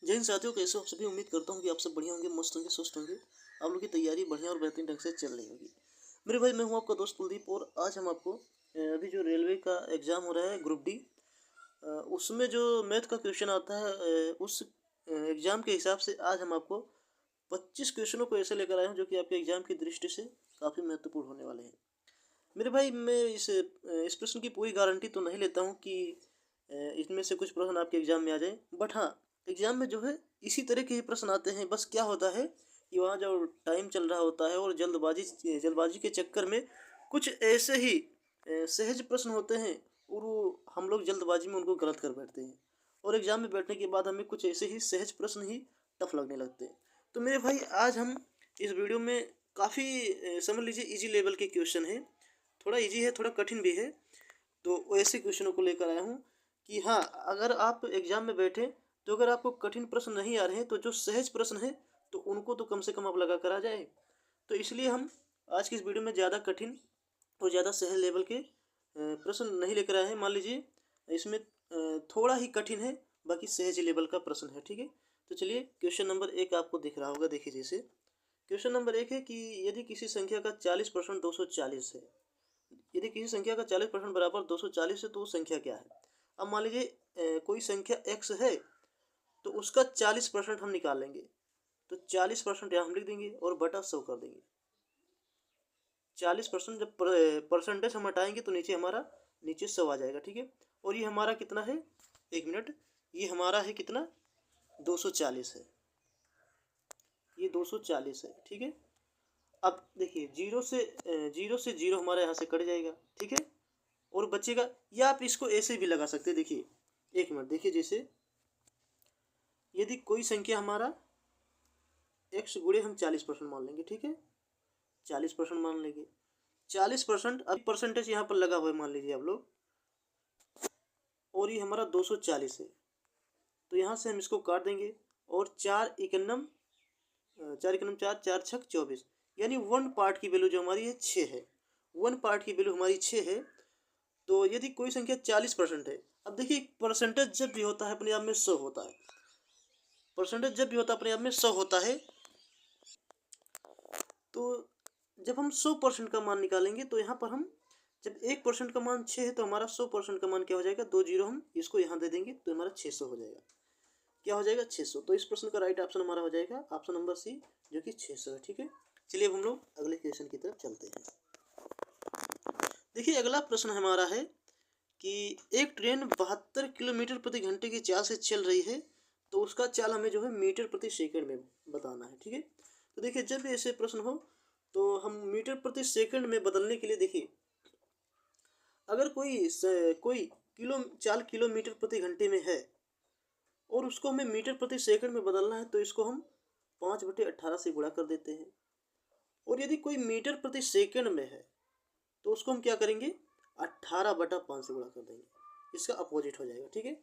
जय हिंद साथियों, कैसे हो आप सभी। उम्मीद करता हूँ कि आप सब बढ़िया होंगे, मस्त होंगे, स्वस्थ होंगे। आप लोग की तैयारी बढ़िया और बेहतरीन ढंग से चल रही होगी। मेरे भाई, मैं हूँ आपका दोस्त कुलदीप और आज हम आपको अभी जो रेलवे का एग्ज़ाम हो रहा है ग्रुप डी, उसमें जो मैथ का क्वेश्चन आता है, उस एग्ज़ाम के हिसाब से आज हम आपको 25 क्वेश्चनों को ऐसे लेकर आए हैं जो कि आपके एग्ज़ाम की दृष्टि से काफ़ी महत्वपूर्ण होने वाले हैं। मेरे भाई, मैं इस प्रश्न की पूरी गारंटी तो नहीं लेता हूँ कि इसमें से कुछ प्रश्न आपके एग्ज़ाम में आ जाए, बट हाँ, एग्ज़ाम में जो है इसी तरह के ही प्रश्न आते हैं। बस क्या होता है कि वहाँ जो टाइम चल रहा होता है और जल्दबाजी के चक्कर में कुछ ऐसे ही सहज प्रश्न होते हैं और वो हम लोग जल्दबाजी में उनको गलत कर बैठते हैं और एग्ज़ाम में बैठने के बाद हमें कुछ ऐसे ही सहज प्रश्न ही टफ लगने लगते हैं। तो मेरे भाई, आज हम इस वीडियो में काफ़ी समझ लीजिए इजी लेवल के क्वेश्चन है। थोड़ा इजी है, थोड़ा कठिन भी है। तो ऐसे क्वेश्चनों को लेकर आया हूँ कि हाँ, अगर आप एग्ज़ाम में बैठे तो अगर आपको कठिन प्रश्न नहीं आ रहे हैं तो जो सहज प्रश्न है तो उनको तो कम से कम आप लगा कर आ जाए। तो इसलिए हम आज की इस वीडियो में ज़्यादा कठिन और ज़्यादा सहज लेवल के प्रश्न नहीं लेकर आए हैं। मान लीजिए इसमें थोड़ा ही कठिन है, बाकी सहज लेवल का प्रश्न है, ठीक है। तो चलिए, क्वेश्चन नंबर 1 आपको दिख रहा होगा, देखिए जैसे क्वेश्चन नंबर 1 है कि यदि किसी संख्या का 40% 240 है, यदि किसी संख्या का 40% बराबर 240 है तो वो संख्या क्या है। अब मान लीजिए कोई संख्या x है तो उसका 40% हम निकाल लेंगे। तो 40% यहाँ हम लिख देंगे और बटा 100 कर देंगे। 40% जब परसेंटेज हम हटाएंगे तो नीचे 100 आ जाएगा, ठीक है। और ये हमारा कितना है, 1 मिनट, ये हमारा है कितना, 240 है, ये 240 है, ठीक है। अब देखिए, जीरो से जीरो हमारा यहाँ से कट जाएगा, ठीक है, और बचेगा। या आप इसको ऐसे भी लगा सकते हैं, देखिए 1 मिनट, देखिए जैसे यदि कोई संख्या हमारा x गुणे हम 40% मान लेंगे, ठीक है, 40% मान लेंगे। 40%, अब परसेंटेज यहाँ पर लगा हुआ है मान लीजिए आप लोग, और ये हमारा 240 है। तो यहाँ से हम इसको काट देंगे और 4 4 4 छक 24, यानी 1 पार्ट की वैल्यू जो हमारी है 6 है। 1 पार्ट की वैल्यू हमारी 6 है। तो यदि कोई संख्या 40% है, अब देखिए परसेंटेज जब भी होता है अपने आप में 100 होता है। परसेंटेज जब भी होता है अपने आप में 100 होता है। तो जब हम 100% का मान निकालेंगे तो यहाँ पर हम, जब 1% का मान 6 है तो हमारा 100% का मान क्या हो जाएगा, 2 जीरो हम इसको यहाँ दे देंगे तो हमारा 600 हो जाएगा। क्या हो जाएगा, 600। तो इस प्रश्न का राइट ऑप्शन हमारा हो जाएगा ऑप्शन नंबर सी, जो कि 600 है, ठीक है। चलिए अब हम लोग अगले क्वेश्चन की तरफ चलते हैं। देखिए अगला प्रश्न हमारा है कि एक ट्रेन 72 किलोमीटर प्रति घंटे की चाल से चल रही है तो उसका चाल हमें जो है मीटर प्रति सेकंड में बताना है, ठीक है। तो देखिए, जब भी ऐसे प्रश्न हो तो हम मीटर प्रति सेकंड में बदलने के लिए, देखिए अगर कोई चाल किलोमीटर प्रति घंटे में है और उसको हमें मीटर प्रति सेकंड में बदलना है तो इसको हम 5/18 से गुणा कर देते हैं। और यदि कोई मीटर प्रति सेकंड में है तो उसको हम क्या करेंगे, 18/5 से गुणा कर देंगे। इसका अपोजिट हो जाएगा, ठीक है।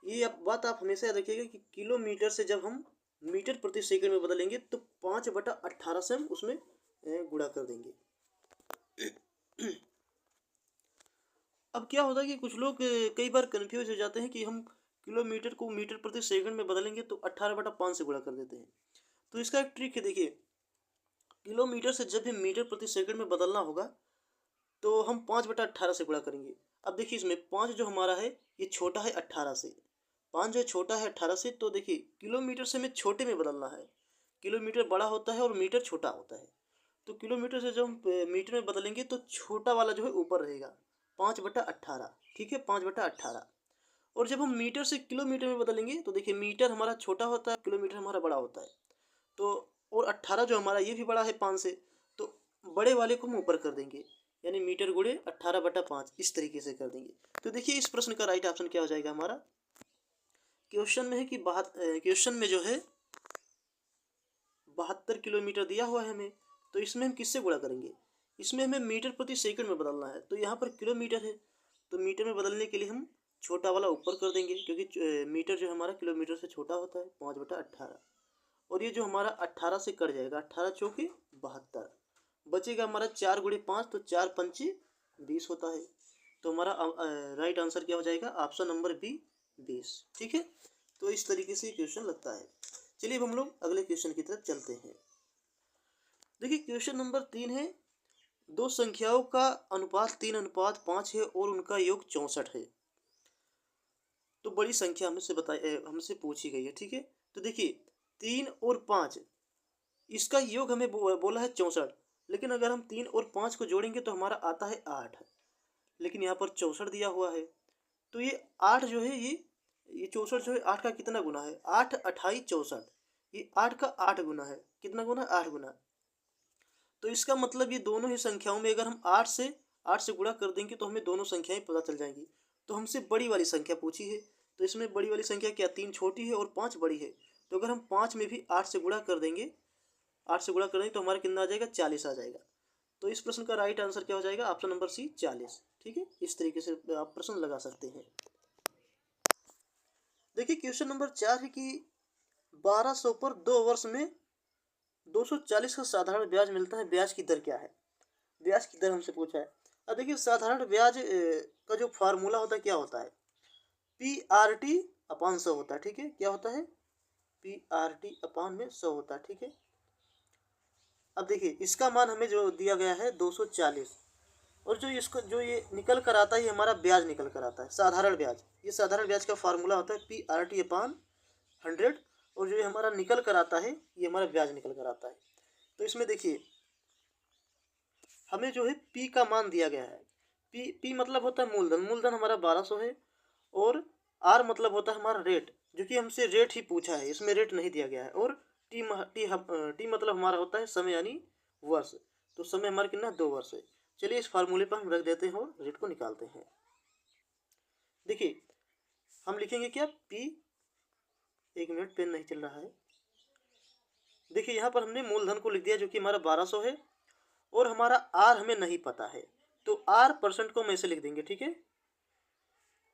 ये बात आप हमेशा याद रखिएगा कि किलोमीटर से जब हम मीटर प्रति सेकंड में बदलेंगे तो 5/18 से हम उसमें गुणा कर देंगे। अब क्या होता है कि कुछ लोग कई बार कंफ्यूज हो जाते हैं कि हम किलोमीटर को मीटर प्रति सेकंड में बदलेंगे तो 18/5 से गुणा कर देते हैं। तो इसका एक ट्रिक है, देखिए किलोमीटर से जब भी मीटर प्रति सेकंड में बदलना होगा तो हम 5/18 से गुणा करेंगे। अब देखिए इसमें 5 जो हमारा है ये छोटा है 18 से, 5 जो है छोटा है 18 से। तो देखिए किलोमीटर से हमें छोटे में बदलना है, किलोमीटर बड़ा होता है और मीटर छोटा होता है। तो किलोमीटर से जब हम मीटर में बदलेंगे तो छोटा वाला जो है ऊपर रहेगा, 5/18, ठीक है, 5/18। और जब हम मीटर से किलोमीटर में बदलेंगे तो देखिए मीटर हमारा छोटा होता है, किलोमीटर हमारा बड़ा होता है। तो और 18 जो हमारा ये भी बड़ा है 5 से, तो बड़े वाले को हम ऊपर कर देंगे, यानी मीटर गुणे 18/5 इस तरीके से कर देंगे। तो देखिए इस प्रश्न का राइट ऑप्शन क्या हो जाएगा हमारा, क्वेश्चन में है कि क्वेश्चन में जो है 72 किलोमीटर दिया हुआ है हमें, तो इसमें हम किससे गुणा करेंगे, इसमें हमें मीटर प्रति सेकंड में बदलना है। तो यहाँ पर किलोमीटर है तो मीटर में बदलने के लिए हम छोटा वाला ऊपर कर देंगे, क्योंकि मीटर जो हमारा किलोमीटर से छोटा होता है, 5/18। और ये जो हमारा 18 से कट जाएगा, 18 चौके 72, बचेगा हमारा 4 गुणे 5, तो 4 पंचे 20 होता है। तो हमारा राइट आंसर क्या हो जाएगा, ऑप्शन नंबर बी 20, ठीक है। तो इस तरीके से क्वेश्चन लगता है। चलिए अब हम लोग अगले क्वेश्चन की तरफ चलते हैं। देखिए क्वेश्चन नंबर 3 है, दो संख्याओं का अनुपात 3:5 है और उनका योग 64 है। तो बड़ी संख्या हमसे पूछी गई है, ठीक है। तो देखिए 3 और 5 इसका योग हमें बोला है 64, लेकिन अगर हम 3 और 5 को जोड़ेंगे तो हमारा आता है 8, लेकिन यहाँ पर 64 दिया हुआ है। तो ये 8 जो है ये 64 जो है 8 का कितना गुना है, 8 अठाई 64, ये 8 का 8 गुना है। कितना गुना, 8 गुना। तो इसका मतलब ये दोनों ही संख्याओं में अगर हम 8 से गुणा कर देंगे तो हमें दोनों संख्याएं पता चल जाएंगी। तो हमसे बड़ी वाली संख्या पूछी है, तो इसमें बड़ी वाली संख्या क्या, 3 छोटी है और 5 बड़ी है। तो अगर हम 5 में भी 8 से गुणा कर देंगे, 8 से गुणा करेंगे तो हमारा कितना आ जाएगा, 40 आ जाएगा। तो इस प्रश्न का राइट आंसर क्या हो जाएगा, ऑप्शन नंबर सी 40। ठीक है, इस तरीके से आप प्रश्न लगा सकते हैं। देखिए क्वेश्चन नंबर 4 है कि 1200 पर 2 वर्ष में 240 का साधारण ब्याज मिलता है, ब्याज की दर क्या है। ब्याज की दर हमसे पूछा है। अब देखिए साधारण ब्याज का जो फार्मूला होता है क्या होता है, PRT अपान 100 होता है। ठीक है, क्या होता है, PRT अपान में 100 होता है। ठीक है, अब देखिए इसका मान हमें जो दिया गया है 240, और जो इसको जो ये निकल कर आता है ये हमारा ब्याज निकल कर आता है, साधारण ब्याज। ये साधारण ब्याज का फार्मूला होता है PRT अपान 100, और जो ये हमारा निकल कर आता है ये हमारा ब्याज निकल कर आता है। तो इसमें देखिए हमें जो है P का मान दिया गया है। P मतलब होता है मूलधन, मूलधन हमारा 1200 है, और R मतलब होता है हमारा रेट, जो कि हमसे रेट ही पूछा है, इसमें रेट नहीं दिया गया है। और T मतलब हमारा होता है समय यानी वर्ष, तो समय हमारा कितना, 2 वर्ष है। चलिए इस फार्मूले पर हम रख देते हैं और रेट को निकालते हैं। देखिए हम लिखेंगे क्या, P, एक मिनट पेन नहीं चल रहा है। देखिए यहाँ पर हमने मूलधन को लिख दिया जो कि हमारा 1200 है, और हमारा R हमें नहीं पता है, तो R% को हम ऐसे लिख देंगे। ठीक है,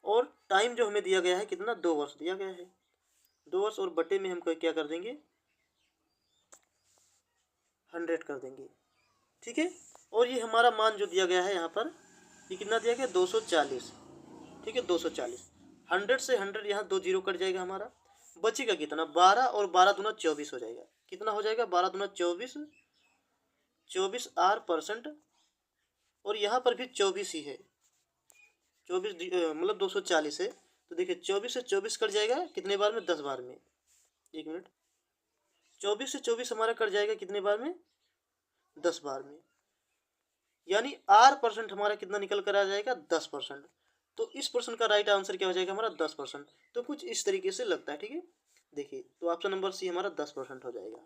और टाइम जो हमें दिया गया है कितना, 2 वर्ष दिया गया है, 2 वर्ष, और बटे में हम क्या कर देंगे, 100 कर देंगे। ठीक है, और ये हमारा मान जो दिया गया है यहाँ पर, ये कितना दिया गया, 240। ठीक है, 240, 100 से 100 यहाँ 2 जीरो कट जाएगा, हमारा बचेगा कितना, 12, और 12 दूना 24 हो जाएगा। कितना हो जाएगा, 12 दूना 24, 24 R%, और यहाँ पर भी 24 ही है, 24 मतलब 240 है। तो देखिए 24 से 24 कट जाएगा कितने बार में, 10 बार में। एक मिनट, 24 से 24 हमारा कट जाएगा कितने बार में, 10 बार में, यानी R% हमारा कितना निकल कर आ जाएगा, 10%। तो इस प्रश्न का राइट आंसर क्या हो जाएगा, हमारा 10%। तो कुछ इस तरीके से लगता है। ठीक है, देखिए तो ऑप्शन नंबर सी हमारा 10% हो जाएगा।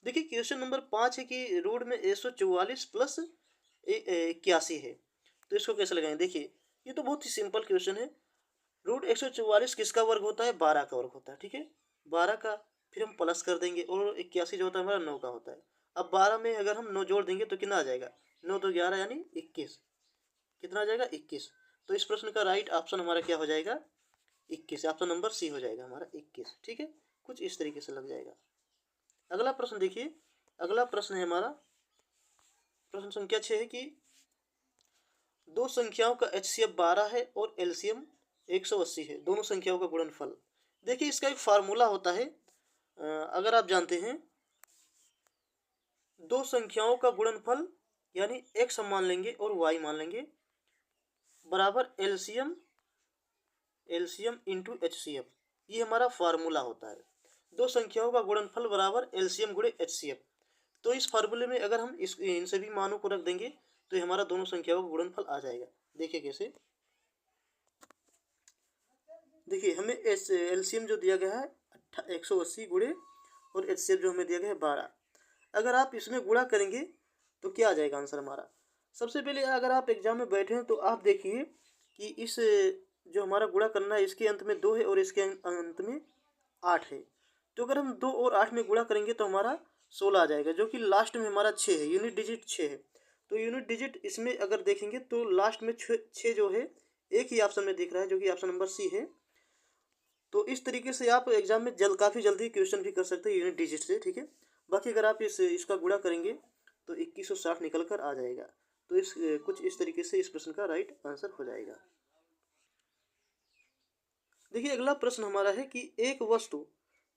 देखिए क्वेश्चन नंबर 5 है कि रूट में 144 प्लस 81 है, तो इसको कैसे लगाएं। देखिए ये तो बहुत ही सिंपल क्वेश्चन है। रूट 144 किसका वर्ग होता है, 12 का वर्ग होता है। ठीक है, 12 का, फिर हम प्लस कर देंगे, और 81 जो होता है हमारा 9 का होता है। अब 12 में अगर हम 9 जोड़ देंगे तो कितना आ जाएगा, 9 तो 11 यानी 21, कितना आ जाएगा, 21। तो इस प्रश्न का राइट ऑप्शन हमारा क्या हो जाएगा, 21, ऑप्शन नंबर सी हो जाएगा हमारा 21। ठीक है, कुछ इस तरीके से लग जाएगा। अगला प्रश्न देखिए, अगला प्रश्न है हमारा प्रश्न संख्या 6 है कि दो संख्याओं का HCF 12 है और LCM 180 है, दोनों संख्याओं का गुणनफल। देखिए इसका एक फार्मूला होता है, अगर आप जानते हैं, दो संख्याओं का गुणनफल यानी x हम मान लेंगे और y मान लेंगे, बराबर LCM इंटू HCF, ये हमारा फार्मूला होता है। दो संख्याओं का गुणनफल बराबर LCM गुणे HCF। तो इस फार्मूले में अगर हम इन सभी मानों को रख देंगे तो ये हमारा दोनों संख्याओं का गुणनफल आ जाएगा। देखिए कैसे, देखिए हमें LCM जो दिया गया है 180 गुणे, और HCF जो हमें दिया गया है 12। अगर आप इसमें गुणा करेंगे तो क्या आ जाएगा आंसर हमारा। सबसे पहले अगर आप एग्जाम में बैठे हैं तो आप देखिए कि इस जो हमारा गुणा करना है इसके अंत में 2 है और इसके अंत में 8 है। तो अगर हम 2 और 8 में गुणा करेंगे तो हमारा 16 आ जाएगा, जो कि लास्ट में हमारा 6 है, यूनिट डिजिट 6 है। तो यूनिट डिजिट इसमें अगर देखेंगे तो लास्ट में 6 जो है एक ही ऑप्शन में दिख रहा है, जो कि ऑप्शन नंबर सी है। तो इस तरीके से आप एग्जाम में काफ़ी जल्दी क्वेश्चन भी कर सकते हैं यूनिट डिजिट से। ठीक है, बाकी अगर आप इसका गुणा करेंगे तो 2160 निकल कर आ जाएगा। तो कुछ इस तरीके से इस प्रश्न का राइट आंसर हो जाएगा। देखिए अगला प्रश्न हमारा है कि एक वस्तु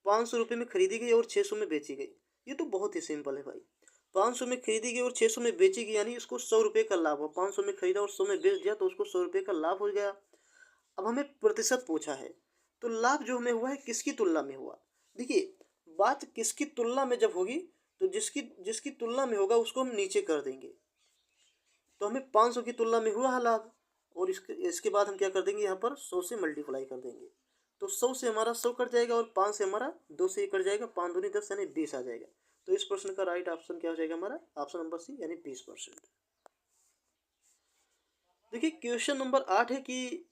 500 रुपये में खरीदी गई और 600 में बेची गई। ये तो बहुत ही सिंपल है भाई। 500 में खरीदी गई और 600 में बेची गई, यानी इसको 100 रुपये का लाभ हो। 500 में खरीदा और 100 में बेच दिया तो उसको 100 रुपये का लाभ हो गया। अब हमें प्रतिशत पूछा है, तो लाभ जो हमें हुआ है किसकी तुलना में हुआ। देखिए बात किसकी तुलना में जब होगी तो जिसकी जिसकी तुलना में होगा उसको हम नीचे कर देंगे। तो हमें 500 की तुलना में हुआ है लाभ, और इसके बाद हम क्या कर देंगे, यहाँ पर 100 से मल्टीप्लाई कर देंगे। तो 100 से हमारा 100 कट जाएगा और 5 से हमारा 2 से 1 कट जाएगा, 5 दूनी 10 यानी 20 आ जाएगा। तो इस प्रश्न का राइट ऑप्शन क्या हो जाएगा हमारा, ऑप्शन नंबर सी यानी 20%। देखिए क्वेश्चन नंबर 8 है कि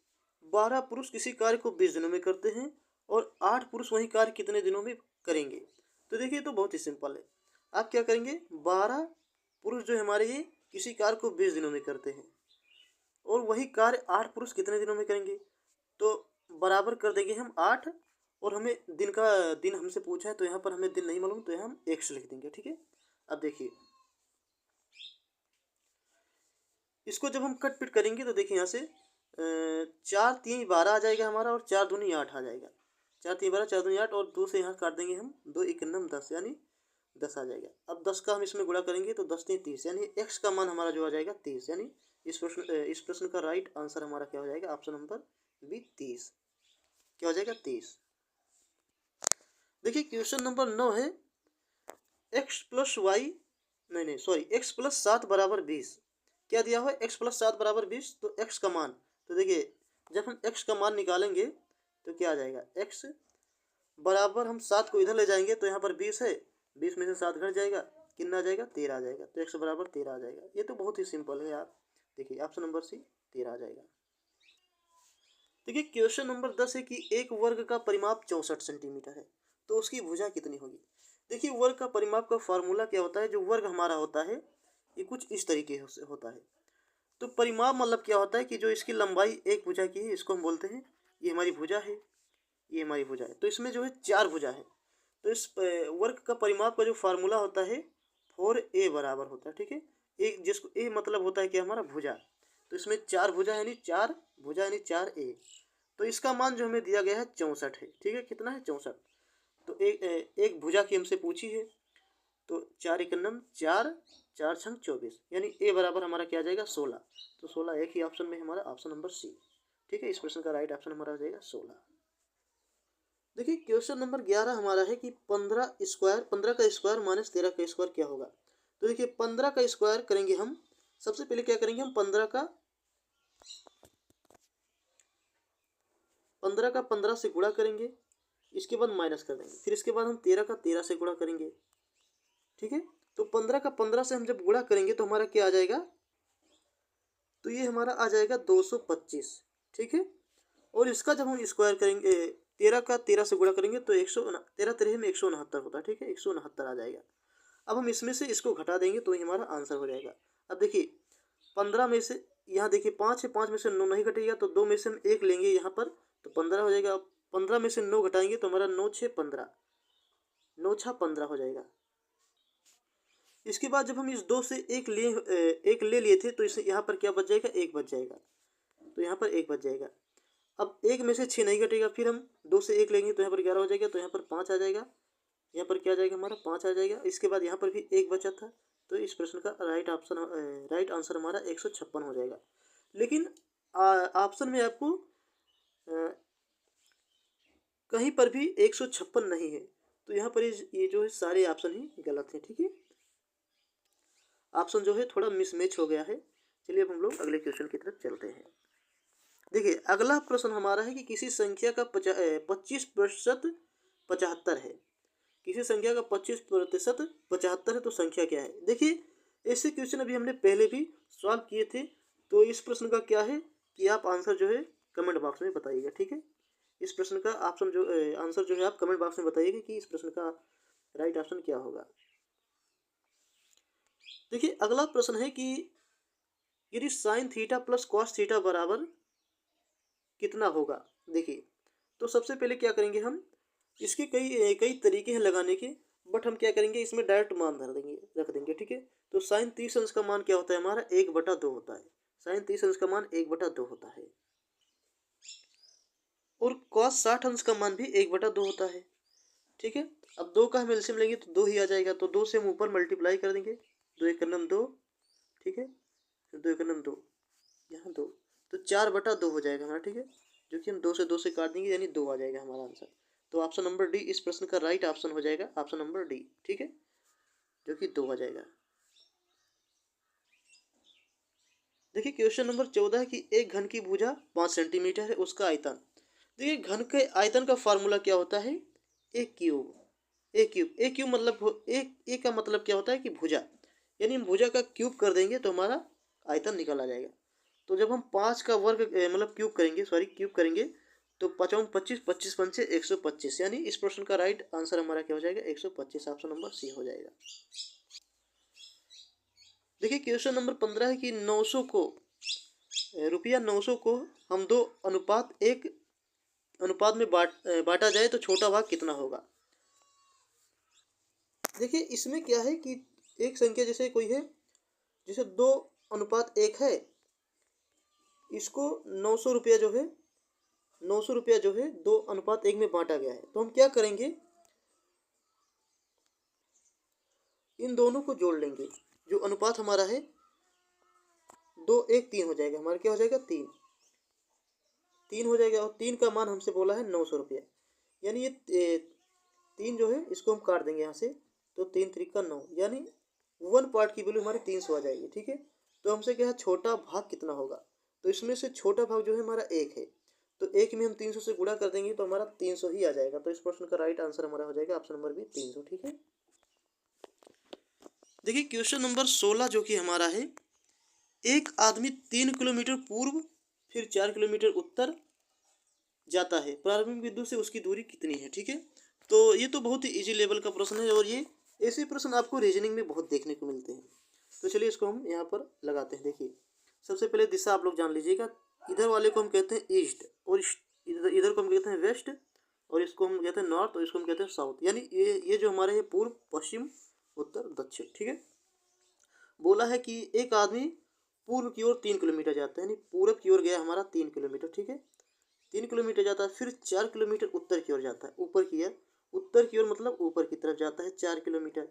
12 पुरुष किसी कार्य को 20 दिनों में करते हैं और 8 पुरुष वही कार्य कितने दिनों में करेंगे। तो देखिए तो बहुत ही सिंपल है। आप क्या करेंगे, 12 पुरुष जो हमारे ये किसी कार्य को 20 दिनों में करते हैं और वही कार्य 8 पुरुष कितने दिनों में करेंगे। तो बराबर कर देंगे हम 8, और हमें दिन हमसे पूछा है तो यहाँ पर हमें दिन नहीं मालूम तो यहाँ हम x लिख देंगे। ठीक है, अब देखिए इसको जब हम कट पिट करेंगे तो देखिए यहाँ से 4 3 12 आ जाएगा हमारा और 4 दूनी 8 आ जाएगा। 4 3 12 4 दूनी 8 और 2 से यहाँ काट देंगे हम, 2 1 9 10 यानी 10 आ जाएगा। अब 10 का हम इसमें गुणा करेंगे तो 10 3 30 यानी x का मान हमारा जो आ जाएगा 30, यानी इस प्रश्न का राइट आंसर हमारा क्या हो जाएगा, ऑप्शन नंबर बी 30। क्या हो जाएगा 30। देखिए क्वेश्चन नंबर 9 है x प्लस वाई नहीं सॉरी x प्लस 7 बराबर 20। क्या दिया हुआ है, x प्लस 7 बराबर 20। तो x का मान, तो देखिए जब हम x का मान निकालेंगे तो क्या आ जाएगा, x बराबर हम 7 को इधर ले जाएंगे तो यहाँ पर 20 है, 20 में से 7 घट जाएगा, कितना आ जाएगा 13 आ जाएगा। तो x बराबर 13 आ जाएगा। ये तो बहुत ही सिंपल है यार। देखिए ऑप्शन नंबर सी 13 आ जाएगा। देखिए क्वेश्चन नंबर 10 है कि एक वर्ग का परिमाप 64 सेंटीमीटर है तो उसकी भुजा कितनी होगी। देखिए वर्ग का परिमाप का फार्मूला क्या होता है, जो वर्ग हमारा होता है ये कुछ इस तरीके से होता है। तो परिमाप मतलब क्या होता है कि जो इसकी लंबाई एक भुजा की है इसको हम बोलते हैं ये हमारी भुजा है, ये हमारी भुजा है। तो इसमें जो है 4 भुजा है। तो इस वर्ग का परिमाप का जो फार्मूला होता है 4a बराबर होता है। ठीक है, एक जिसको a मतलब होता है कि हमारा भुजा, तो इसमें 4 भुजा यानी 4 भुजा यानी 4a। तो इसका मान जो हमें दिया गया है 64 है। ठीक है, कितना है 64। तो एक भुजा की हमसे पूछी है, तो 4 एकन्नम 4 4 छंग 24 यानी a बराबर हमारा क्या आ जाएगा 16। तो 16 एक ही ऑप्शन में हमारा ऑप्शन नंबर सी। ठीक है, इस प्रश्न का राइट ऑप्शन हमारा आ जाएगा 16। देखिए क्वेश्चन नंबर 11 हमारा है कि 15 स्क्वायर 15 का स्क्वायर माइनस 13 का स्क्वायर क्या होगा। तो देखिए 15 का स्क्वायर करेंगे हम, सबसे पहले क्या करेंगे हम 15 का 15 से गुणा करेंगे, इसके बाद माइनस कर देंगे, फिर इसके बाद हम 13 का 13 से गुणा करेंगे। ठीक है, तो 15 का 15 से हम जब गुणा करेंगे तो हमारा क्या आ जाएगा, तो ये हमारा आ जाएगा 225। ठीक है, और इसका जब हम स्क्वायर करेंगे 13 का 13 से गुणा करेंगे तो 13 13 में 169 होता है। ठीक है, 169 आ जाएगा। अब हम इसमें से इसको घटा देंगे तो ही हमारा आंसर हो जाएगा। अब देखिए 15 में से यहाँ देखिए 5 है, 5 में से 9 नहीं घटेगा तो 2 में से हम 1 लेंगे यहाँ पर, तो 15 हो जाएगा। 15 में से 9 घटाएंगे तो हमारा 9 6 15, 9 6 15 हो जाएगा। इसके बाद जब हम इस 2 से एक ले लिए थे तो इसे यहाँ पर क्या बच जाएगा, 1 बच जाएगा। तो यहाँ पर 1 बच जाएगा। अब 1 में से 6 नहीं घटेगा, फिर हम 2 से 1 लेंगे तो यहाँ पर 11 हो जाएगा, तो यहाँ पर 5 आ जाएगा। यहाँ पर क्या आ जाएगा हमारा 5 आ जाएगा। इसके बाद यहाँ पर भी 1 बचा था, तो इस प्रश्न का राइट आंसर हमारा 156 हो जाएगा। लेकिन ऑप्शन में आपको कहीं पर भी 156 नहीं है, तो यहाँ पर ये जो है सारे ऑप्शन ही गलत है। ठीक है, ऑप्शन जो है थोड़ा मिसमैच हो गया है। चलिए अब हम लोग अगले क्वेश्चन की तरफ चलते हैं। देखिए अगला प्रश्न हमारा है कि किसी संख्या का 25% 75 है। किसी संख्या का 25% 75 है तो संख्या क्या है। देखिए ऐसे क्वेश्चन अभी हमने पहले भी सॉल्व किए थे, तो इस प्रश्न का क्या है कि आप आंसर जो है कमेंट बॉक्स में बताइएगा। ठीक है, इस प्रश्न का आंसर जो है आप कमेंट बॉक्स में बताइएगा कि इस प्रश्न का राइट ऑप्शन क्या होगा। देखिए अगला प्रश्न है कि यदि sine theta plus cos theta बराबर कितना होगा। देखिए तो सबसे पहले क्या करेंगे हम, इसके कई कई तरीके हैं लगाने के, बट हम क्या करेंगे इसमें डायरेक्ट मान रख देंगे। ठीक है, तो साइन 30 अंश का मान क्या होता है हमारा 1/2 होता है। साइन 30 अंश का मान 1/2 होता है। और cos 60 अंश का मान भी 1/2 होता है। ठीक है, अब 2 का हम एलसीएम लेंगे तो 2 ही आ जाएगा, तो 2 से हम ऊपर मल्टीप्लाई कर देंगे, 2 एक नम 2, ठीक है, फिर 2 एक नम 2, यहाँ 2, तो 4/2 हो जाएगा हमारा। ठीक है, जो कि हम 2 से काट देंगे, यानी 2 आ जाएगा हमारा आंसर। तो ऑप्शन नंबर डी इस प्रश्न का राइट ऑप्शन हो जाएगा, ऑप्शन नंबर डी। ठीक है, जो कि 2 आ जाएगा। देखिए क्वेश्चन नंबर 14 है कि एक घन की भुजा 5 सेंटीमीटर है, उसका आयतन। देखिए घन के आयतन का फार्मूला क्या होता है, ए क्यूब। ए क्यूब मतलब ए का मतलब क्या होता है कि भुजा, यानी हम भुजा का क्यूब कर देंगे तो हमारा आयतन निकल आ जाएगा। तो जब हम 5 का वर्ग मतलब क्यूब करेंगे तो 5 25, 25 पंचे 125, यानी इस प्रश्न का राइट आंसर हमारा क्या हो जाएगा, 125, ऑप्शन नंबर सी हो जाएगा। देखिए क्वेश्चन नंबर 15 है कि 900 को रुपया 900 को हम 2:1 अनुपात में बांटा जाए तो छोटा भाग कितना होगा। देखिए इसमें क्या है कि एक संख्या जैसे कोई है, जैसे 2:1 है, इसको 900 रुपया जो है 2:1 में बांटा गया है। तो हम क्या करेंगे, इन दोनों को जोड़ लेंगे, जो अनुपात हमारा है 2:1 3 हो जाएगा, हमारा क्या हो जाएगा, 3 हो जाएगा। और 3 का मान हमसे बोला है 900 रुपया, यानी ये 3 जो है इसको हम काट देंगे यहाँ से, तो 3 3 9, यानी 1 पार्ट की वैल्यू हमारी 300 आ जाएगी। ठीक है, तो हमसे क्या है, छोटा भाग कितना होगा, तो इसमें से छोटा भाग जो है हमारा 1 है, तो 1 में हम 300 से गुणा कर देंगे तो हमारा 300 ही आ जाएगा। तो इस प्रश्न का राइट आंसर हमारा हो जाएगा ऑप्शन नंबर बी 300। ठीक है, देखिए क्वेश्चन नंबर 16 जो कि हमारा है, एक आदमी 3 किलोमीटर पूर्व फिर 4 किलोमीटर उत्तर जाता है, प्रारंभिक बिंदु से उसकी दूरी कितनी है। ठीक है, तो ये तो बहुत ही इजी लेवल का प्रश्न है, और ये ऐसे प्रश्न आपको रीजनिंग में बहुत देखने को मिलते हैं। तो चलिए इसको हम यहाँ पर लगाते हैं। देखिए सबसे पहले दिशा आप लोग जान लीजिएगा, इधर वाले को हम कहते हैं ईस्ट, और इधर को हम कहते हैं वेस्ट, और इसको हम कहते हैं नॉर्थ, और इसको हम कहते हैं साउथ, यानी ये जो हमारे है पूर्व पश्चिम उत्तर दक्षिण। ठीक है, बोला है कि एक आदमी पूर्व की ओर 3 किलोमीटर जाता है, यानी पूरब की ओर गया हमारा 3 किलोमीटर। ठीक है, 3 किलोमीटर जाता है, फिर 4 किलोमीटर उत्तर की ओर जाता है, ऊपर की ओर, उत्तर की ओर मतलब ऊपर की तरफ जाता है 4 किलोमीटर।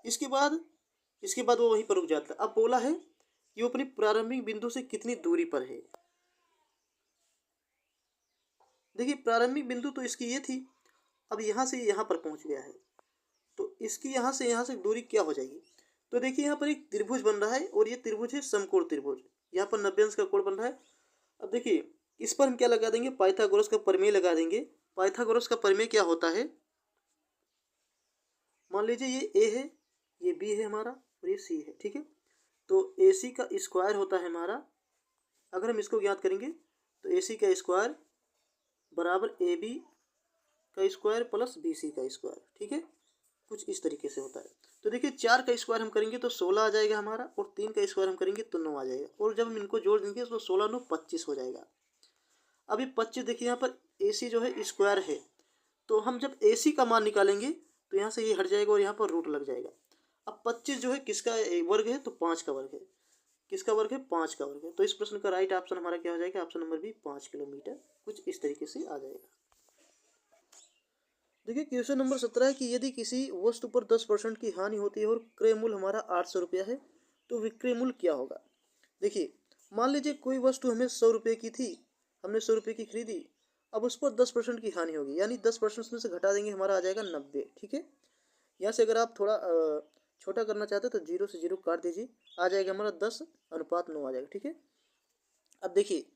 इसके बाद वो वहीं पर रुक जाता है। अब बोला है कि वो अपनी प्रारंभिक बिंदु से कितनी दूरी पर है। देखिए प्रारंभिक बिंदु तो इसकी ये थी, अब यहाँ से यहाँ पर पहुँच गया है, तो इसकी यहाँ से दूरी क्या हो जाएगी। तो देखिए यहाँ पर एक त्रिभुज बन रहा है, और ये त्रिभुज है समकोण त्रिभुज, यहाँ पर 90 अंश का कोण बन रहा है। अब देखिए इस पर हम क्या लगा देंगे, पाइथागोरस का प्रमेय लगा देंगे। पाइथागोरस का प्रमेय क्या होता है, मान लीजिए ये ए है, ये बी है हमारा, और ये सी है। ठीक है, तो ए सी का स्क्वायर होता है हमारा, अगर हम इसको ज्ञात करेंगे तो ए सी का स्क्वायर बराबर ए बी का स्क्वायर प्लस बी सी का स्क्वायर। ठीक है, कुछ इस तरीके से होता है। तो देखिए 4 का स्क्वायर हम करेंगे तो 16 आ जाएगा हमारा, और 3 का स्क्वायर हम करेंगे तो 9 आ जाएगा, और जब हम इनको जोड़ देंगे तो 16 9 25 हो जाएगा। अभी 25 देखिए यहाँ पर ए सी जो है स्क्वायर है, तो हम जब ए सी का मान निकालेंगे तो यहाँ से ये हट जाएगा और यहाँ पर रूट लग जाएगा। अब 25 जो है किसका वर्ग है, तो 5 का वर्ग है। किसका वर्ग है, 5 का वर्ग है। तो इस प्रश्न का राइट ऑप्शन हमारा क्या हो जाएगा, ऑप्शन नंबर बी 5 किलोमीटर, कुछ इस तरीके से आ जाएगा। देखिए क्वेश्चन नंबर 17 है कि यदि किसी वस्तु पर 10% की हानि होती है और क्रय मूल्य हमारा 800 रुपया है, तो विक्रय मूल्य क्या होगा। देखिए मान लीजिए कोई वस्तु हमें 100 रुपये की थी, हमने 100 रुपये की खरीदी, अब उस पर 10% की हानि होगी, यानी 10% में से घटा देंगे, हमारा आ जाएगा 90। ठीक है, यहाँ से अगर आप थोड़ा छोटा करना चाहते हैं तो 0 से 0 काट दीजिए, आ जाएगा हमारा 10:9 आ जाएगा। ठीक है, अब देखिए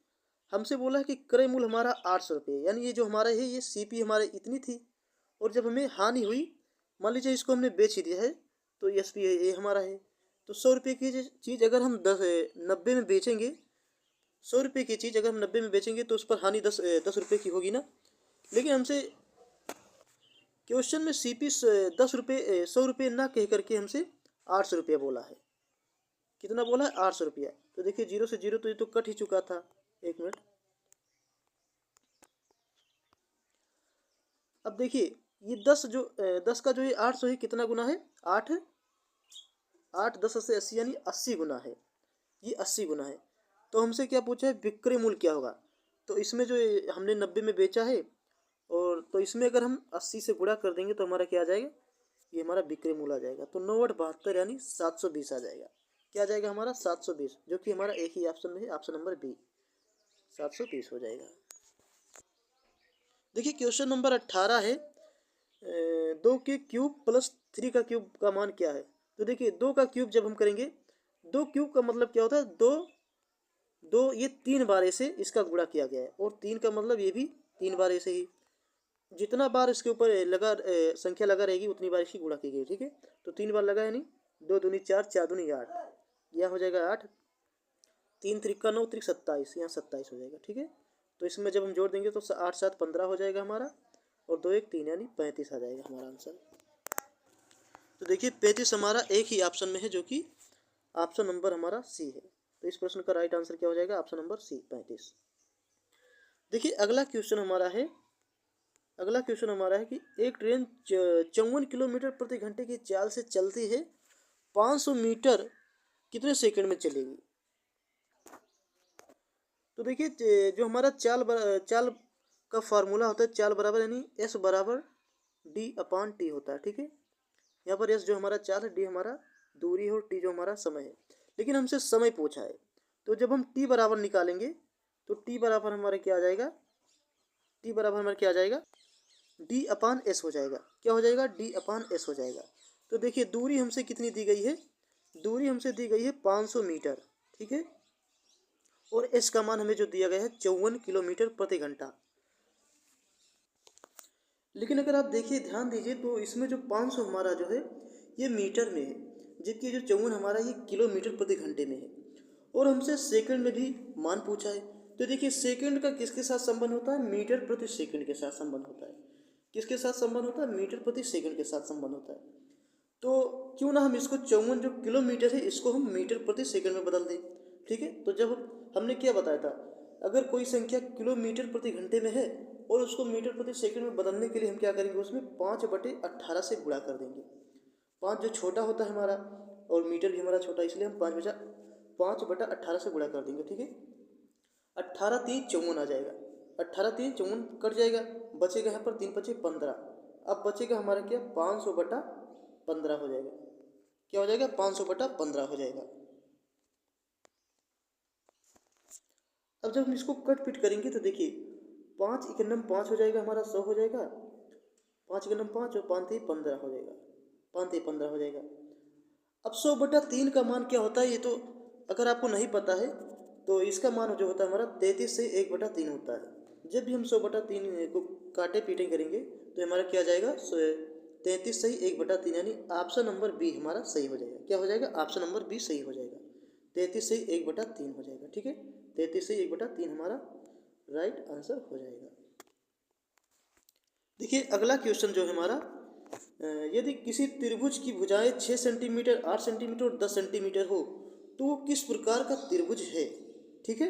हमसे बोला है कि क्रय मूल्य हमारा 800 रुपये, यानी ये जो हमारा है ये सीपी हमारे इतनी थी, और जब हमें हानि हुई, मान लीजिए इसको हमने बेच ही दिया है, तो एस पी ये हमारा है। तो 100 रुपये की चीज़ अगर हम 90 में बेचेंगे, 100 रुपये की चीज़ अगर हम 90 में बेचेंगे तो उस पर हानि 10 रुपये की होगी ना। लेकिन हमसे क्वेश्चन में सीपी 10 रुपये 100 रुपये ना कह करके हमसे 800 रुपया बोला है। कितना बोला है, 800 रुपया। तो देखिए 0 से 0 तो ये तो कट ही चुका था। एक मिनट, अब देखिए ये 10 का जो ये 800 है कितना गुना है, 8 8 10 से 80 यानी 80 गुना है, ये 80 गुना है। तो हमसे क्या पूछा है, विक्रय मूल्य क्या होगा। तो इसमें जो हमने 90 में बेचा है, और तो इसमें अगर हम 80 से गुणा कर देंगे तो हमारा क्या आ जाएगा, ये हमारा विक्रय मूल्य आ जाएगा। तो 9/72 यानी 720 आ जाएगा। क्या आ जाएगा हमारा 720, जो कि हमारा एक ही ऑप्शन में है, ऑप्शन नंबर बी 720 हो जाएगा। देखिए क्वेश्चन नंबर 18 है, 2 के क्यूब प्लस 3 का क्यूब का मान क्या है। तो देखिए 2 का क्यूब जब हम करेंगे, 2 क्यूब का मतलब क्या होता है, दो दो ये 3 बार ऐसे इसका गुणा किया गया है, और 3 का मतलब ये भी 3 बार ऐसे ही, जितना बार इसके ऊपर संख्या लगा रहेगी उतनी बार इसकी गुणा की गई। ठीक है, तो 3 बार लगा है नहीं, 2 दूनी 4, 4 दूनी 8, यह हो जाएगा 8, 3 त्रिका 9, त्रिक 27, यहाँ 27 हो जाएगा। ठीक है, तो इसमें जब हम जोड़ देंगे तो 8 7 15 हो जाएगा हमारा, और 2 1 3 यानी 35 आ जाएगा हमारा आंसर। तो देखिए 35 हमारा एक ही ऑप्शन में है, जो कि ऑप्शन नंबर हमारा सी है। तो इस प्रश्न का राइट आंसर क्या हो जाएगा, ऑप्शन नंबर सी 35। देखिए अगला क्वेश्चन हमारा है, कि एक ट्रेन 54 किलोमीटर प्रति घंटे की चाल से चलती है, 500 मीटर कितने सेकंड में चलेगी। तो देखिए जो हमारा चाल का फार्मूला होता है, चाल बराबर यानी एस बराबर d/t होता है। ठीक है, यहाँ पर एस जो हमारा चाल है, डी हमारा दूरी है, और टी जो हमारा समय है। लेकिन हमसे समय पूछा है, तो जब हम टी बराबर निकालेंगे तो टी बराबर हमारा क्या आ जाएगा, d/s हो जाएगा। क्या हो जाएगा, d/s हो जाएगा। तो देखिए दूरी हमसे कितनी दी गई है, दूरी हमसे दी गई है 500 मीटर। ठीक है, और एस का मान हमें जो दिया गया है 54 किलोमीटर प्रति घंटा। लेकिन अगर आप देखिए ध्यान दीजिए तो इसमें जो 500 हमारा जो है ये मीटर में है, जबकि जो 54 हमारा ये किलोमीटर प्रति घंटे में है, और हमसे सेकंड में भी मान पूछा है। तो देखिए सेकंड का किसके साथ संबंध होता है, मीटर प्रति सेकंड के साथ संबंध होता है। किसके साथ संबंध होता है, मीटर प्रति सेकंड के साथ संबंध होता है। तो क्यों ना हम इसको 54 जो किलोमीटर है इसको हम मीटर प्रति सेकंड में बदल दें। ठीक है, तो जब हमने क्या बताया था, अगर कोई संख्या किलोमीटर प्रति घंटे में है और उसको मीटर प्रति सेकंड में बदलने के लिए हम क्या करेंगे, उसमें 5/18 से गुणा कर देंगे। 5 जो छोटा होता है हमारा, और मीटर भी हमारा छोटा, इसलिए हम 5/18 से गुणा कर देंगे। ठीक है, 18 3 54 आ जाएगा, 18 3 54 कट जाएगा, बचेगा यहाँ पर 3 5 15। अब बचेगा हमारा क्या, 500/15 हो जाएगा। क्या हो जाएगा, 500/15 हो जाएगा। अब जब हम इसको कट पिट करेंगे तो देखिए 5 × 5 हो जाएगा हमारा, 100 हो जाएगा, 5 × 5 और 5 3 15 हो जाएगा, 5 3 15 हो जाएगा। अब 100/3 का मान क्या होता है, ये तो अगर आपको नहीं पता है तो इसका मान जो होता है हमारा 33 से 1/3 होता है। जब भी हम 100/3 को काटे पीटे करेंगे तो हमारा क्या आ जाएगा, 33 से 1/3 यानी ऑप्शन नंबर बी हमारा सही हो जाएगा। क्या हो जाएगा, ऑप्शन नंबर बी सही हो जाएगा, 33 से 1/3 हो जाएगा। ठीक है, 33 से 1/3 हमारा राइट आंसर हो जाएगा। देखिए अगला क्वेश्चन जो है हमारा, यदि किसी त्रिभुज की भुजाएं 6 सेंटीमीटर, 8 सेंटीमीटर और 10 सेंटीमीटर हो तो वो किस प्रकार का त्रिभुज है। ठीक है,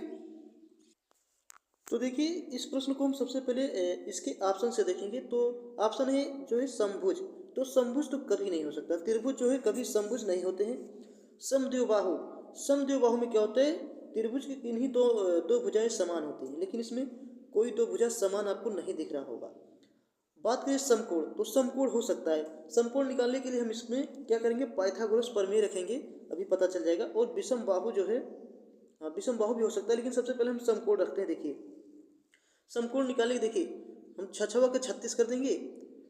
तो देखिए इस प्रश्न को हम सबसे पहले इसके ऑप्शन से देखेंगे। तो ऑप्शन है जो है समभुज, तो समभुज तो कभी नहीं हो सकता, त्रिभुज जो है कभी समभुज नहीं होते हैं। समद्विबाहु, समद्विबाहु में क्या होता है, त्रिभुज की किन्हीं दो भुजाएं समान होती हैं, लेकिन इसमें कोई दो भुजा समान आपको नहीं दिख रहा होगा। बात करें समकोण, तो समकोण हो सकता है। समकोण निकालने के लिए हम इसमें क्या करेंगे, पाइथागोरस प्रमेय रखेंगे, अभी पता चल जाएगा। और विषम बाहु जो है, हाँ विषम बाहु भी हो सकता है, लेकिन सबसे पहले हम समकोण रखते हैं। देखिए समकोण निकालने के, देखिए हम 6 के 36 कर देंगे।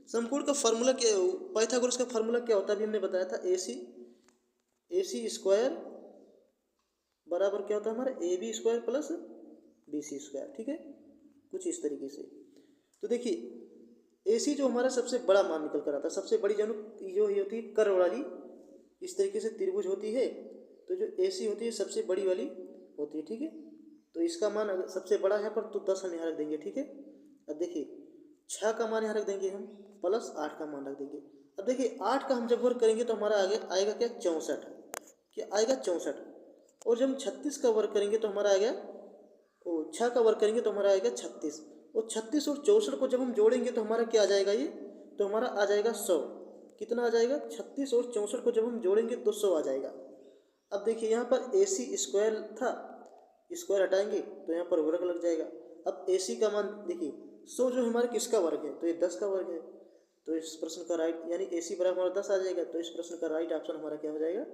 समकोण का फार्मूला क्या, पाइथागोरस का फार्मूला क्या होता है, अभी हमने बताया था, AC स्क्वायर बराबर क्या होता है हमारा, AB square plus BC square. ठीक है, कुछ इस तरीके से। तो देखिए AC जो हमारा सबसे बड़ा मान निकल कर आता है, सबसे बड़ी जो ही होती है कर्व वाली, इस तरीके से त्रिभुज होती है, तो जो AC होती है सबसे बड़ी वाली होती है। ठीक है, तो इसका मान अगर सबसे बड़ा है पर, तो 10 हम यहाँ रख देंगे। ठीक है, अब देखिए 6 का मान यहाँ रख देंगे हम, प्लस 8 का मान रख देंगे। अब देखिए 8 का हम जब वर्ग करेंगे तो हमारा आगे आएगा क्या, 64। क्या आएगा, 64। और जब हम 36 का वर्ग करेंगे तो हमारा आएगा, 6 का वर्ग करेंगे तो हमारा आएगा 36। और 36 और 64 को जब हम जोड़ेंगे तो हमारा क्या आ जाएगा, ये तो हमारा आ जाएगा 100। कितना आ जाएगा, 36 और 64 को जब हम जोड़ेंगे तो 100 आ जाएगा। अब देखिए यहाँ पर AC स्क्वायर था, स्क्वायर हटाएंगे तो यहाँ पर वर्ग लग जाएगा। अब AC का मान देखिए 100 जो हमारे किसका वर्ग है, तो ये 10 का वर्ग है। तो इस प्रश्न का राइट यानी AC बराबर हमारा 10 आ जाएगा। तो इस प्रश्न का राइट ऑप्शन हमारा क्या हो जाएगा,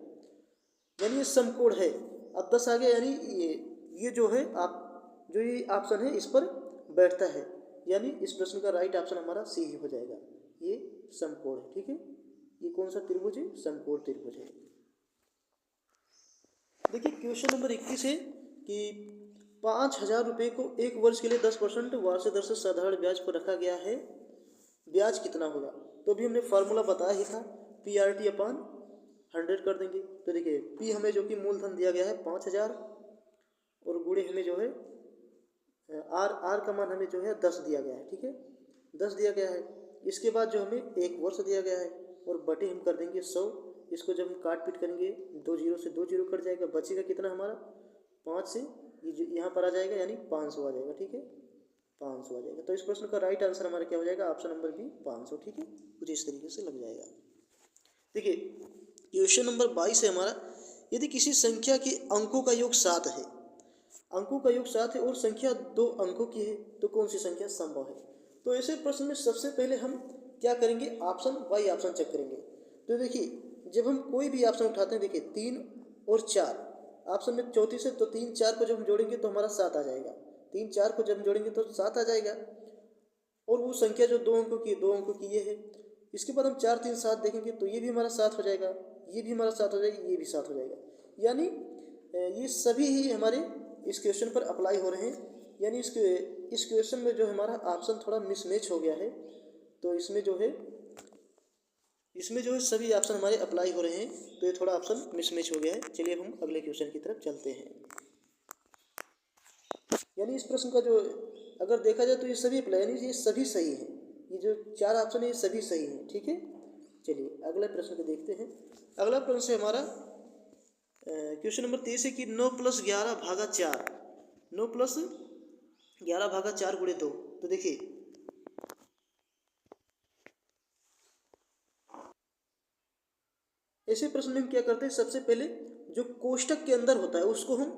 यानी ये समकोण है। अब 10 आ गया यानी ये जो है आप जो ये ऑप्शन है इस पर बैठता है, यानी इस प्रश्न का राइट ऑप्शन हमारा सी ही हो जाएगा। ये समकोण है, ठीक है। ये कौन सा त्रिभुज है, समकोण त्रिभुज है। देखिए क्वेश्चन नंबर 21 है कि 5,000 रुपये को 1 वर्ष के लिए 10% वार्षिक दर से साधारण ब्याज पर रखा गया है, ब्याज कितना होगा। तो अभी हमने फार्मूला बताया ही था, PRT/100 कर देंगे। तो देखिए P हमें जो कि मूलधन दिया गया है 5,000 और गुणे हमें जो है R का मान हमें जो है 10 दिया गया है, ठीक है, 10 दिया गया है। इसके बाद जो हमें 1 वर्ष दिया गया है और बटे हम कर देंगे 100। इसको जब हम काट पीट करेंगे 2 जीरो से 2 जीरो कट जाएगा, बचेगा कितना हमारा 5 से ये जो यहाँ पर आ जाएगा यानी 500 आ जाएगा, ठीक है, 500 आ जाएगा। तो इस प्रश्न का राइट आंसर हमारा क्या हो जाएगा, ऑप्शन नंबर बी 500, ठीक है, कुछ इस तरीके से लग जाएगा। देखिए क्वेश्चन नंबर 22 है हमारा, यदि किसी संख्या के अंकों का योग 7 है, अंकों का योग 7 है और संख्या 2 अंकों की है, तो कौन सी संख्या संभव है। तो ऐसे प्रश्न में सबसे पहले हम क्या करेंगे, ऑप्शन बाई ऑप्शन चेक करेंगे। तो देखिए जब हम कोई भी ऑप्शन उठाते हैं, देखिए 3 और 4 ऑप्शन में 34 है, तो 3 4 को जब हम जोड़ेंगे तो हमारा 7 आ जाएगा, 3 4 को जब जोड़ेंगे तो 7 आ जाएगा। और वो संख्या जो 2 अंकों की है, 2 अंकों की ये है। इसके बाद हम 4 3 7 देखेंगे तो ये भी हमारा 7 हो जाएगा, ये भी हमारा 7 हो जाएगा, ये भी 7 हो जाएगा। यानी ये सभी ही हमारे इस क्वेश्चन पर अप्लाई हो रहे हैं। यानी इस क्वेश्चन में जो हमारा ऑप्शन थोड़ा मिसमैच हो गया है, तो इसमें जो है सभी ऑप्शन हमारे अप्लाई हो रहे हैं, तो ये थोड़ा ऑप्शन मिसमैच हो गया है। चलिए अब हम अगले क्वेश्चन की तरफ चलते हैं। यानी इस प्रश्न का जो अगर देखा जाए तो ये सभी अप्लाई, यानी ये सभी सही हैं, ये जो 4 ऑप्शन है ये सभी सही हैं, ठीक है। चलिए अगले प्रश्न को देखते हैं। अगला प्रश्न है हमारा क्वेश्चन नंबर 23 है कि 9 + 11 भागा 4, 9 + 11 भागा 4 गुणे 2। तो देखिए ऐसे प्रश्न में हम क्या करते हैं, सबसे पहले जो कोष्टक के अंदर होता है उसको हम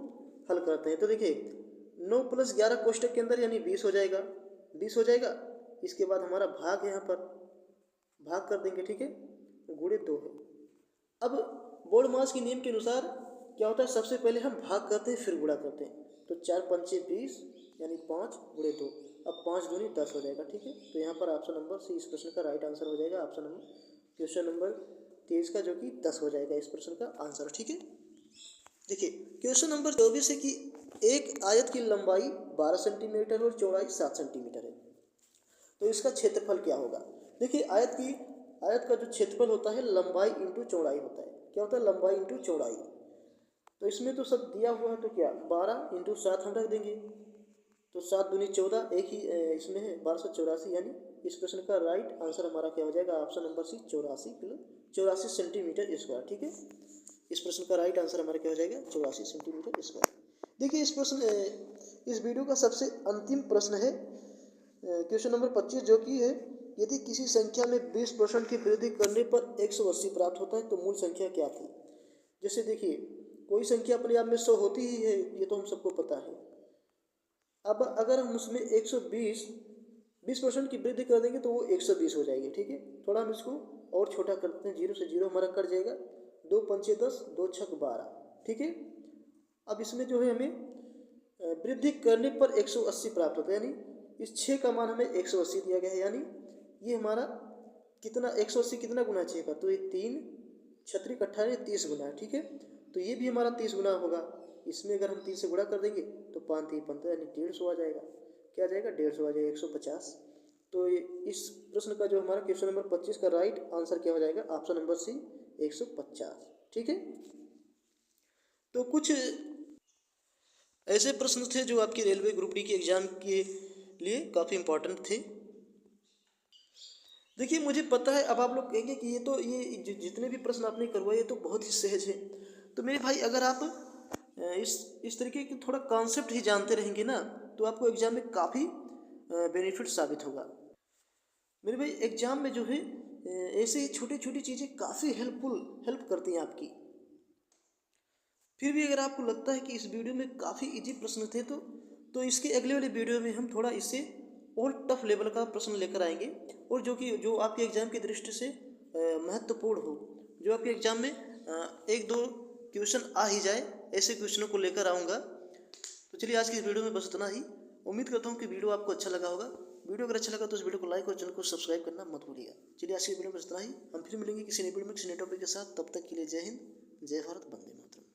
हल करते हैं। तो देखिए 9 + 11 कोष्टक के अंदर यानी 20 हो जाएगा, 20 हो जाएगा। इसके बाद हमारा भाग है, यहाँ पर भाग कर देंगे, ठीक है, गुणे 2 है। अब बोर्ड मास के नियम के अनुसार क्या होता है, सबसे पहले हम भाग करते हैं फिर गुणा करते हैं। तो 4 पंचे 20 यानी 5 गुणे 2, अब 5 दूनी 10 हो जाएगा, ठीक है। तो यहाँ पर ऑप्शन नंबर सी इस प्रश्न का राइट आंसर हो जाएगा, ऑप्शन नंबर क्वेश्चन नंबर 23 का जो कि 10 हो जाएगा इस प्रश्न का आंसर, ठीक है। देखिए क्वेश्चन नंबर 24 है कि एक आयत की लंबाई 12 सेंटीमीटर और चौड़ाई 7 सेंटीमीटर है, तो इसका क्षेत्रफल क्या होगा। देखिए आयत का जो क्षेत्रफल होता है लंबाई इंटू चौड़ाई होता है। क्या होता है, लंबाई इंटू चौड़ाई। तो इसमें तो सब दिया हुआ है, तो क्या 12 × 7 हम रख देंगे, तो 7 दूनी 14, एक ही इसमें है 1284, यानी इस प्रश्न का राइट आंसर हमारा क्या हो जाएगा, option number C 84 centimetre square, ठीक है। इस प्रश्न का राइट आंसर हमारा क्या हो जाएगा, 84 सेंटीमीटर स्क्वायर। देखिए इस वीडियो का सबसे अंतिम प्रश्न है क्वेश्चन नंबर 25, जो कि है यदि किसी संख्या में 20% की वृद्धि करने पर 180 प्राप्त होता है तो मूल संख्या क्या थी। जैसे देखिए कोई संख्या अपने आप में 100 होती ही है, ये तो हम सबको पता है। अब अगर हम उसमें 20% की वृद्धि कर देंगे तो वो 120 हो जाएगी, ठीक है। थोड़ा हम इसको और छोटा करते हैं, 0 से 0 हमारा कट जाएगा, 2 पंचे 10, 2 छक 12, ठीक है। अब इसमें जो है हमें वृद्धि करने पर 180 प्राप्त होता है, यानी इस 6 का मान हमें 180 दिया गया है, यानी ये हमारा कितना 180 कितना गुना 6 का, तो ये 3 छत्रिक 18 30 गुना, ठीक है। तो ये भी हमारा 30 गुना होगा। इसमें अगर हम 3 से गुणा कर देंगे तो 5 3 15 यानी 150 आ जाएगा। क्या आ जाएगा, 150 आ जाएगा, 150। तो इस प्रश्न का जो हमारा क्वेश्चन नंबर 25 का राइट आंसर क्या हो जाएगा, ऑप्शन नंबर सी 150, ठीक है। तो कुछ ऐसे प्रश्न थे जो आपकी रेलवे ग्रुप डी के एग्जाम के लिए काफ़ी इंपॉर्टेंट थे। देखिए मुझे पता है अब आप लोग कहेंगे कि ये जितने भी प्रश्न आपने करवाए तो बहुत ही सहज है। तो मेरे भाई अगर आप इस तरीके के थोड़ा कॉन्सेप्ट ही जानते रहेंगे ना तो आपको एग्जाम में काफ़ी बेनिफिट साबित होगा। मेरे भाई एग्जाम में जो है ऐसे ही छोटी छोटी चीज़ें काफ़ी हेल्प करती हैं आपकी। फिर भी अगर आपको लगता है कि इस वीडियो में काफ़ी इजी प्रश्न थे तो तो इसके अगले वाले वीडियो में हम थोड़ा इससे और टफ लेवल का प्रश्न लेकर आएंगे, और जो आपके एग्ज़ाम की दृष्टि से महत्वपूर्ण हो, जो आपके एग्ज़ाम में एक दो क्वेश्चन आ ही जाए, ऐसे क्वेश्चनों को लेकर आऊँगा। तो चलिए आज की वीडियो में बस इतना ही। उम्मीद करता हूँ कि वीडियो आपको अच्छा लगा होगा। वीडियो अगर अच्छा लगा तो इस वीडियो को लाइक और चैनल को सब्सक्राइब करना मत भूलिएगा। चलिए आज की वीडियो में बस इतना ही। हम फिर मिलेंगे किसी नई वीडियो में किसी नए टॉपिक के साथ। तब तक के लिए जय हिंद, जय भारत, वंदे मातरम।